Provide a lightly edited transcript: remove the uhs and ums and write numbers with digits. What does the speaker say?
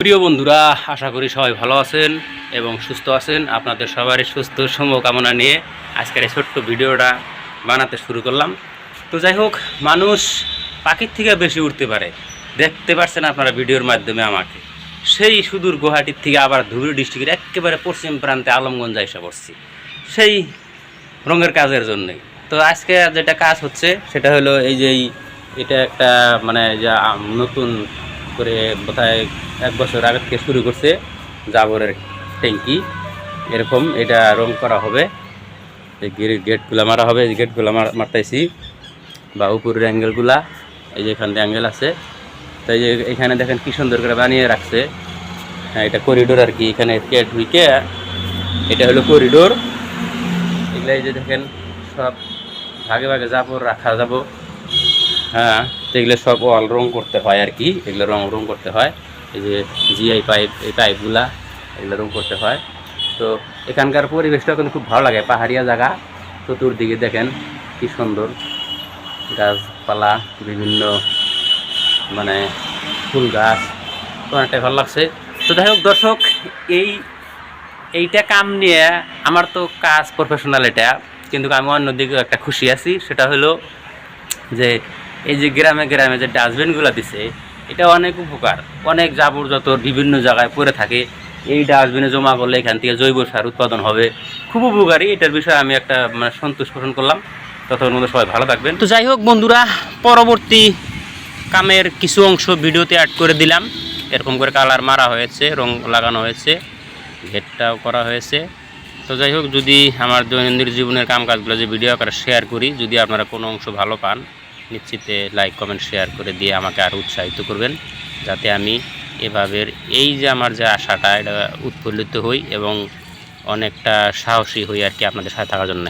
প্রিয় বন্ধুরা, আশা করি সবাই ভালো আছেন এবং সুস্থ আছেন। আপনাদের সবারই সুস্থ শুভকামনা নিয়ে আজকের এই ছোট্ট ভিডিওটা বানাতে শুরু করলাম। তো যাই হোক, মানুষ পাখির থেকে বেশি উঠতে পারে, দেখতে পাচ্ছেন আপনারা ভিডিওর মাধ্যমে। আমাকে সেই সুদূর গুয়াহাটির থেকে আবার ধুবড়ী ডিস্ট্রিক্টের একেবারে পশ্চিম প্রান্তে আলমগঞ্জ এসে পড়ছি সেই রঙের কাজের জন্যই। তো আজকে যেটা কাজ হচ্ছে সেটা হলো এটা একটা মানে যা নতুন করে বোধহয় 1 বছর আগে থেকে শুরু করছে জাবরের ট্যাঙ্কি। এরকম এটা রং করা হবে, এই গেটগুলো মারা হবে। এই গেটগুলো মারতেছি বা উপরের অ্যাঙ্গেলগুলা, এই যে এখানে অ্যাঙ্গেল আছে। তাই যে এখানে দেখেন কি সুন্দর করে বানিয়ে রাখছে। হ্যাঁ, এটা করিডোর আর কি। এখানে গেট ঢুকে এটা হলো করিডোর। এগুলো এই যে দেখেন সব ভাগে ভাগে জাবর রাখা যাব। হ্যাঁ, তো এগুলো সব ওয়াল রং করতে হয় আর কি। এগুলো রং করতে হয়। এই যে জিআই পাইপ, এই পাইপগুলা এগুলো রং করতে হয়। তো এখানকার পরিবেশটা কিন্তু খুব ভালো লাগে, পাহাড়িয়া জায়গা। চতুর্দিকে দেখেন কি সুন্দর গাছপালা, বিভিন্ন মানে ফুল গাছ, তো অনেকটাই ভালো লাগছে। তো যাই হোক দর্শক, এইটা কাম নিয়ে আমার তো কাজ প্রফেশনাল এটা, কিন্তু আমি অন্যদিকে একটা খুশি আছি। সেটা হলো যে এই যে গ্রামে গ্রামে যে ডাস্টবিনগুলো দিছে, এটা অনেক উপকার। অনেক জাবর যতর বিভিন্ন জায়গায় পড়ে থাকে, এই ডাস্টবিনে জমা করলে এখান থেকে জৈব সার উৎপাদন হবে, খুব উপকারী। এটার বিষয়ে আমি একটা মানে সন্তোষ পোষণ করলাম। ততক্ষণ মধ্যে সবাই ভালো থাকবেন। তো যাই হোক বন্ধুরা, পরবর্তী কামের কিছু অংশ ভিডিওতে অ্যাড করে দিলাম। এরকম করে কালার মারা হয়েছে, রং লাগানো হয়েছে, গেটটাও করা হয়েছে। তো যাই হোক, যদি আমার দৈনন্দিন জীবনের কাজগুলো যে ভিডিও আকারে শেয়ার করি, যদি আপনারা কোনো অংশ ভালো পান, নিশ্চিতে লাইক কমেন্ট শেয়ার করে দিয়ে আমাকে আরও উৎসাহিত করবেন, যাতে আমি এভাবে এই যে আমার যে আশাটা এটা উৎফুল্লিত হই এবং অনেকটা সাহসী হই আর কি আপনাদের সাথে থাকার জন্য।